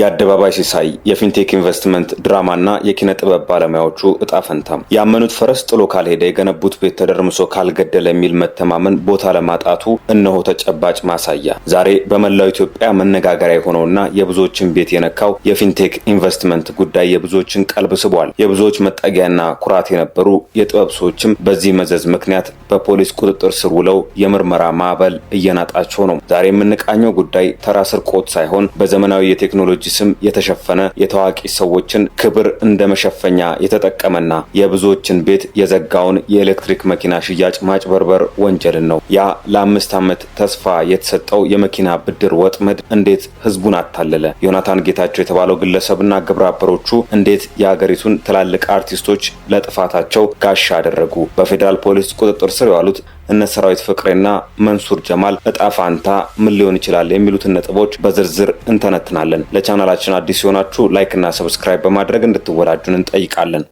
የአደባባይ ሲሳይ የፊንቴክ ኢንቨስትመንት ድራማና የኪነ ጥበብ ባለሙያዎቹ እጣ ፈንታም ያመኑት ፈረስ ጥሎ ካልሄደ የገነቡት ቤት ተደርምሶ ካልገደለ የሚል መተማመን ቦታ ለማጣቱ እነሆ ተጨባጭ ማሳያ። ዛሬ በመላው ኢትዮጵያ መነጋገሪያ የሆነውና የብዙዎችን ቤት የነካው የፊንቴክ ኢንቨስትመንት ጉዳይ የብዙዎችን ቀልብ ስቧል። የብዙዎች መጠጊያና ኩራት የነበሩ የጥበብ ሰዎችም በዚህ መዘዝ ምክንያት በፖሊስ ቁጥጥር ስር ውለው የምርመራ ማዕበል እየናጣቸው ነው። ዛሬ የምንቃኘው ጉዳይ ተራ ስርቆት ሳይሆን በዘመናዊ የቴክኖሎጂ ስም የተሸፈነ የታዋቂ ሰዎችን ክብር እንደ መሸፈኛ የተጠቀመና የብዙዎችን ቤት የዘጋውን የኤሌክትሪክ መኪና ሽያጭ ማጭበርበር ወንጀልን ነው። ያ ለ5 ዓመት ተስፋ የተሰጠው የመኪና ብድር ወጥመድ እንዴት ህዝቡን አታለለ? ዮናታን ጌታቸው የተባለው ግለሰብና ግብረ አበሮቹ እንዴት የሀገሪቱን ትላልቅ አርቲስቶች ለጥፋታቸው ጋሻ አደረጉ? በፌዴራል ፖሊስ ቁጥጥር ስር የዋሉት እነ ሰራዊት ፍቅሬና መንሱር ጀማል እጣ ፋንታ ምን ሊሆን ይችላል የሚሉትን ነጥቦች በዝርዝር እንተነትናለን። ለቻናላችን አዲስ የሆናችሁ ላይክ እና ሰብስክራይብ በማድረግ እንድትወዳጁን እንጠይቃለን።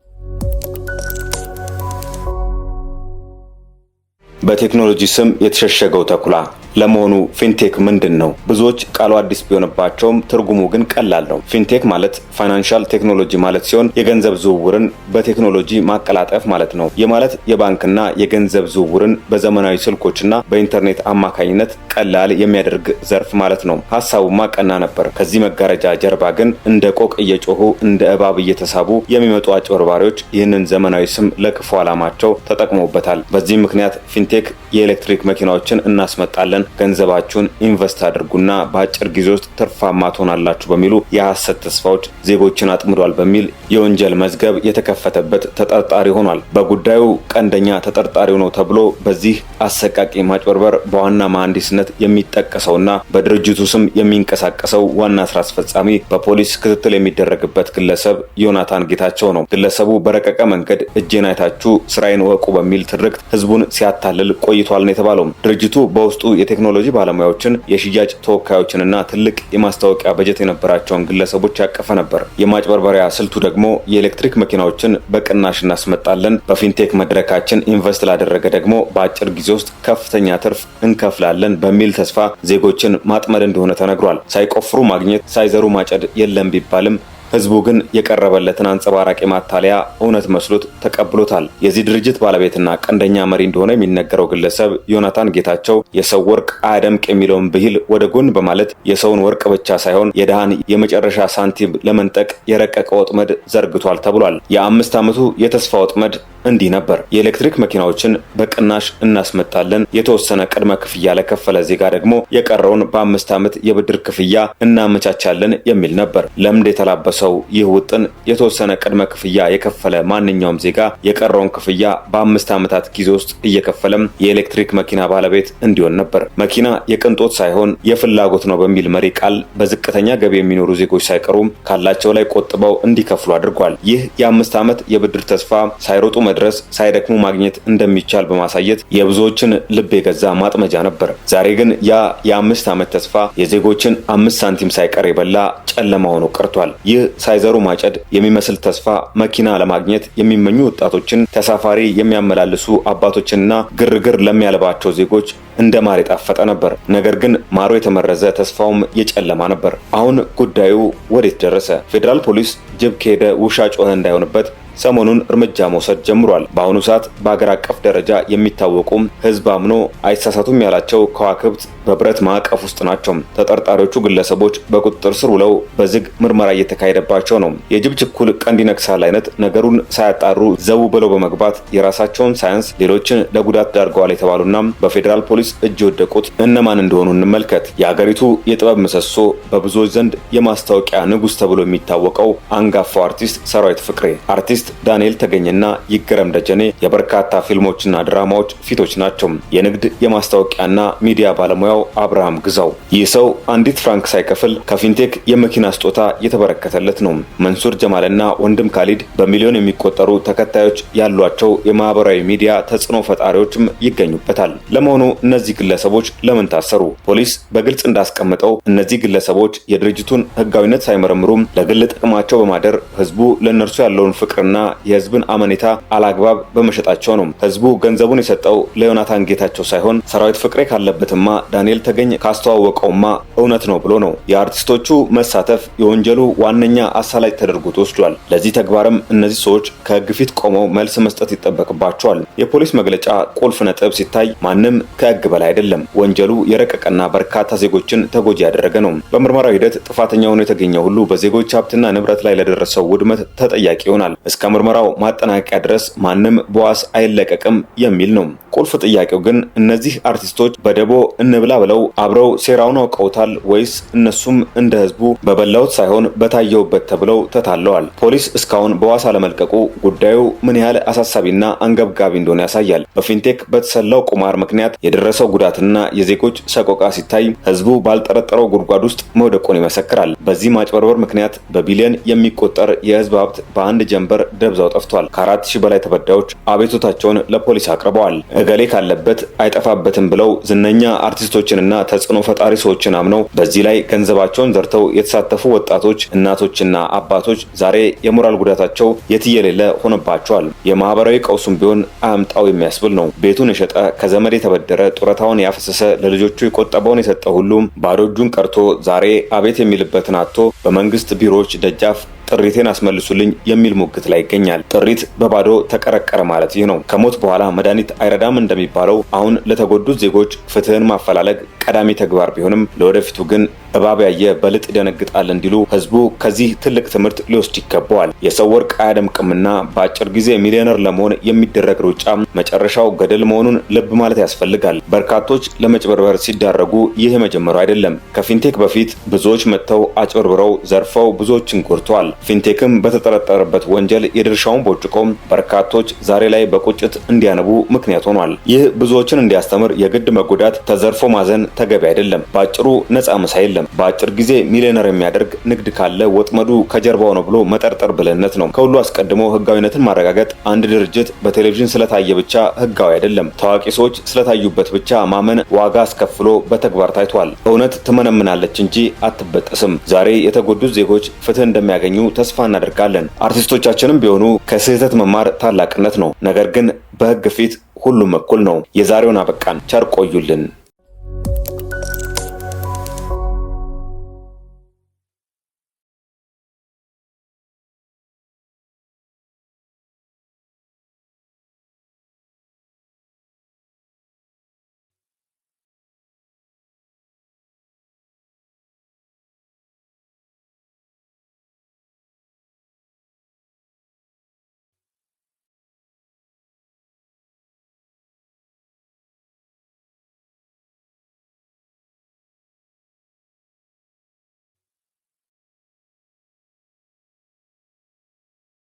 በቴክኖሎጂ ስም የተሸሸገው ተኩላ ለመሆኑ ፊንቴክ ምንድን ነው? ብዙዎች ቃሉ አዲስ ቢሆንባቸውም ትርጉሙ ግን ቀላል ነው። ፊንቴክ ማለት ፋይናንሻል ቴክኖሎጂ ማለት ሲሆን የገንዘብ ዝውውርን በቴክኖሎጂ ማቀላጠፍ ማለት ነው። የማለት የባንክና የገንዘብ ዝውውርን በዘመናዊ ስልኮችና በኢንተርኔት አማካኝነት ቀላል የሚያደርግ ዘርፍ ማለት ነው። ሐሳቡማ ቀና ነበር። ከዚህ መጋረጃ ጀርባ ግን እንደ ቆቅ እየጮሁ እንደ እባብ እየተሳቡ የሚመጡ አጭበርባሪዎች ይህንን ዘመናዊ ስም ለክፉ ዓላማቸው ተጠቅመውበታል። በዚህ ምክንያት ፊንቴክ የኤሌክትሪክ መኪናዎችን እናስመጣለን፣ ገንዘባችሁን ኢንቨስት አድርጉና በአጭር ጊዜ ውስጥ ትርፋማ ትሆናላችሁ በሚሉ የሐሰት ተስፋዎች ዜጎችን አጥምዷል በሚል የወንጀል መዝገብ የተከፈተበት ተጠርጣሪ ሆኗል። በጉዳዩ ቀንደኛ ተጠርጣሪው ነው ተብሎ በዚህ አሰቃቂ ማጭበርበር በዋና መሐንዲስነት የሚጠቀሰውና በድርጅቱ ስም የሚንቀሳቀሰው ዋና ስራ አስፈጻሚ በፖሊስ ክትትል የሚደረግበት ግለሰብ ዮናታን ጌታቸው ነው። ግለሰቡ በረቀቀ መንገድ እጄን አይታችሁ ስራዬን ወቁ በሚል ትርክት ህዝቡን ሲያታልል ቆይቷል ነው የተባለው። ድርጅቱ በውስጡ የቴክኖሎጂ ባለሙያዎችን፣ የሽያጭ ተወካዮችንና ትልቅ የማስታወቂያ በጀት የነበራቸውን ግለሰቦች ያቀፈ ነበር። የማጭበርበሪያ ስልቱ ደግሞ የኤሌክትሪክ መኪናዎችን በቅናሽ እናስመጣለን፣ በፊንቴክ መድረካችን ኢንቨስት ላደረገ ደግሞ በአጭር ጊዜ ውስጥ ከፍተኛ ትርፍ እንከፍላለን በሚል ተስፋ ዜጎችን ማጥመድ እንደሆነ ተነግሯል። ሳይቆፍሩ ማግኘት ሳይዘሩ ማጨድ የለም ቢባልም ህዝቡ ግን የቀረበለትን አንጸባራቂ ማታለያ እውነት መስሎት ተቀብሎታል። የዚህ ድርጅት ባለቤትና ቀንደኛ መሪ እንደሆነ የሚነገረው ግለሰብ ዮናታን ጌታቸው የሰው ወርቅ አያደምቅ የሚለውን ብሂል ወደ ጎን በማለት የሰውን ወርቅ ብቻ ሳይሆን የድሃን የመጨረሻ ሳንቲም ለመንጠቅ የረቀቀ ወጥመድ ዘርግቷል ተብሏል። የ5 ዓመቱ የተስፋ ወጥመድ እንዲህ ነበር። የኤሌክትሪክ መኪናዎችን በቅናሽ እናስመጣለን፣ የተወሰነ ቅድመ ክፍያ ለከፈለ ዜጋ ደግሞ የቀረውን በ5 ዓመት የብድር ክፍያ እናመቻቻለን የሚል ነበር። ለምድ የተላበሰው ይህ ውጥን የተወሰነ ቅድመ ክፍያ የከፈለ ማንኛውም ዜጋ የቀረውን ክፍያ በ5 ዓመታት ጊዜ ውስጥ እየከፈለም የኤሌክትሪክ መኪና ባለቤት እንዲሆን ነበር። መኪና የቅንጦት ሳይሆን የፍላጎት ነው በሚል መሪ ቃል በዝቅተኛ ገቢ የሚኖሩ ዜጎች ሳይቀሩም ካላቸው ላይ ቆጥበው እንዲከፍሉ አድርጓል። ይህ የ5 ዓመት የብድር ተስፋ ሳይሮጡ መድረስ ሳይደክሙ ማግኘት እንደሚቻል በማሳየት የብዙዎችን ልብ የገዛ ማጥመጃ ነበር። ዛሬ ግን ያ የ5 ዓመት ተስፋ የዜጎችን 5 ሳንቲም ሳይቀር የበላ ጨለማ ሆኖ ቀርቷል። ይህ ሳይዘሩ ማጨድ የሚመስል ተስፋ መኪና ለማግኘት የሚመኙ ወጣቶችን፣ ተሳፋሪ የሚያመላልሱ አባቶችንና ግርግር ለሚያልባቸው ዜጎች እንደ ማር የጣፈጠ ነበር። ነገር ግን ማሩ የተመረዘ ተስፋውም የጨለማ ነበር። አሁን ጉዳዩ ወዴት ደረሰ? ፌዴራል ፖሊስ ጅብ ከሄደ ውሻ ጮኸ እንዳይሆንበት ሰሞኑን እርምጃ መውሰድ ጀምሯል። በአሁኑ ሰዓት በአገር አቀፍ ደረጃ የሚታወቁም ህዝብ አምኖ አይሳሳቱም ያላቸው ከዋክብት በብረት ማዕቀፍ ውስጥ ናቸው። ተጠርጣሪዎቹ ግለሰቦች በቁጥጥር ስር ውለው በዝግ ምርመራ እየተካሄደባቸው ነው። የጅብ ችኩል ቀንድ ይነክሳል አይነት ነገሩን ሳያጣሩ ዘው ብለው በመግባት የራሳቸውን ሳያንስ ሌሎችን ለጉዳት ዳርገዋል የተባሉና በፌዴራል ፖሊስ እጅ የወደቁት እነማን እንደሆኑ እንመልከት። የሀገሪቱ የጥበብ ምሰሶ በብዙዎች ዘንድ የማስታወቂያ ንጉስ ተብሎ የሚታወቀው አንጋፋው አርቲስት ሰራዊት ፍቅሬ፣ አርቲስት ዳንኤል ተገኘና ይገረም ደጀኔ የበርካታ ፊልሞችና ድራማዎች ፊቶች ናቸው። የንግድ የማስታወቂያና ሚዲያ ባለሙያው አብርሃም ግዛው ይህ ሰው አንዲት ፍራንክ ሳይከፍል ከፊንቴክ የመኪና ስጦታ የተበረከተለት ነው። መንሱር ጀማልና ወንድም ካሊድ በሚሊዮን የሚቆጠሩ ተከታዮች ያሏቸው የማህበራዊ ሚዲያ ተጽዕኖ ፈጣሪዎችም ይገኙበታል። ለመሆኑ እነዚህ ግለሰቦች ለምን ታሰሩ? ፖሊስ በግልጽ እንዳስቀመጠው እነዚህ ግለሰቦች የድርጅቱን ህጋዊነት ሳይመረምሩም ለግል ጥቅማቸው በማደር ህዝቡ ለእነርሱ ያለውን ፍቅርና የህዝብን አመኔታ አላግባብ በመሸጣቸው ነው። ህዝቡ ገንዘቡን የሰጠው ለዮናታን ጌታቸው ሳይሆን ሰራዊት ፍቅሬ ካለበትማ ዳንኤል ተገኝ ካስተዋወቀውማ እውነት ነው ብሎ ነው። የአርቲስቶቹ መሳተፍ የወንጀሉ ዋነኛ አሳላጭ ተደርጎ ተወስዷል። ለዚህ ተግባርም እነዚህ ሰዎች ከህግ ፊት ቆመው መልስ መስጠት ይጠበቅባቸዋል። የፖሊስ መግለጫ ቁልፍ ነጥብ ሲታይ ማንም ከህግ በላይ አይደለም። ወንጀሉ የረቀቀና በርካታ ዜጎችን ተጎጂ ያደረገ ነው። በምርመራው ሂደት ጥፋተኛ ሆኖ የተገኘ ሁሉ በዜጎች ሀብትና ንብረት ላይ ለደረሰው ውድመት ተጠያቂ ይሆናል። እስከ ምርመራው ማጠናቀቂያ ድረስ ማንም በዋስ አይለቀቅም የሚል ነው። ቁልፍ ጥያቄው ግን እነዚህ አርቲስቶች በደቦ እንብላ ብለው አብረው ሴራውን አውቀውታል ወይስ እነሱም እንደ ህዝቡ በበላውት ሳይሆን በታየውበት ተብለው ተታለዋል? ፖሊስ እስካሁን በዋስ አለመልቀቁ ጉዳዩ ምን ያህል አሳሳቢና አንገብጋቢ እንደሆነ ያሳያል። በፊንቴክ በተሰላው ቁማር ምክንያት የደረሰው ጉዳትና የዜጎች ሰቆቃ ሲታይ ህዝቡ ባልጠረጠረው ጉድጓድ ውስጥ መውደቁን ይመሰክራል። በዚህ ማጭበርበር ምክንያት በቢሊዮን የሚቆጠር የህዝብ ሀብት በአንድ ጀንበር ደብዛው ጠፍቷል። ከ4000 በላይ ተበዳዮች አቤቱታቸውን ለፖሊስ አቅርበዋል። እገሌ ካለበት አይጠፋበትም ብለው ዝነኛ አርቲስቶችንና ተጽዕኖ ፈጣሪ ሰዎችን አምነው በዚህ ላይ ገንዘባቸውን ዘርተው የተሳተፉ ወጣቶች፣ እናቶችና አባቶች ዛሬ የሞራል ጉዳታቸው የትየሌለ ሆነባቸዋል። የማህበራዊ ቀውሱም ቢሆን አያምጣው የሚያስብል ነው። ቤቱን የሸጠ ከዘመድ የተበደረ ጡረታውን ያፈሰሰ ለልጆቹ የቆጠበውን የሰጠ ሁሉም ባዶ እጁን ቀርቶ ዛሬ አቤት የሚልበትን አጥቶ በመንግስት ቢሮዎች ደጃፍ ጥሪቴን አስመልሱልኝ የሚል ሙግት ላይ ይገኛል። ጥሪት በባዶ ተቀረቀረ ማለት ይህ ነው። ከሞት በኋላ መድኃኒት አይረዳም እንደሚባለው አሁን ለተጎዱት ዜጎች ፍትህን ማፈላለግ ቀዳሚ ተግባር ቢሆንም ለወደፊቱ ግን እባብ ያየ በልጥ ይደነግጣል እንዲሉ ህዝቡ ከዚህ ትልቅ ትምህርት ሊወስድ ይገባዋል። የሰው ወርቅ አያደምቅምና በአጭር ጊዜ ሚሊዮነር ለመሆን የሚደረግ ሩጫ መጨረሻው ገደል መሆኑን ልብ ማለት ያስፈልጋል። በርካቶች ለመጭበርበር ሲዳረጉ ይህ የመጀመሪያው አይደለም። ከፊንቴክ በፊት ብዙዎች መጥተው አጭበርብረው ዘርፈው ብዙዎችን ጎድተዋል። ፊንቴክም በተጠረጠረበት ወንጀል የድርሻውን ቦጭቆም በርካቶች ዛሬ ላይ በቁጭት እንዲያነቡ ምክንያት ሆኗል። ይህ ብዙዎችን እንዲያስተምር የግድ መጎዳት ተዘርፎ ማዘን ተገቢ አይደለም። ባጭሩ ነፃ ምሳ የለም። በአጭር ጊዜ ሚሊዮነር የሚያደርግ ንግድ ካለ ወጥመዱ ከጀርባው ነው ብሎ መጠርጠር ብልህነት ነው። ከሁሉ አስቀድሞ ህጋዊነትን ማረጋገጥ አንድ ድርጅት በቴሌቪዥን ስለታየ ብቻ ህጋዊ አይደለም። ታዋቂ ሰዎች ስለታዩበት ብቻ ማመን ዋጋ አስከፍሎ በተግባር ታይቷል። እውነት ትመነምናለች እንጂ አትበጠስም። ዛሬ የተጎዱት ዜጎች ፍትህ እንደሚያገኙ ተስፋ እናደርጋለን። አርቲስቶቻችንም ቢሆኑ ከስህተት መማር ታላቅነት ነው። ነገር ግን በህግ ፊት ሁሉም እኩል ነው። የዛሬውን አበቃን። ቸር ቆዩልን።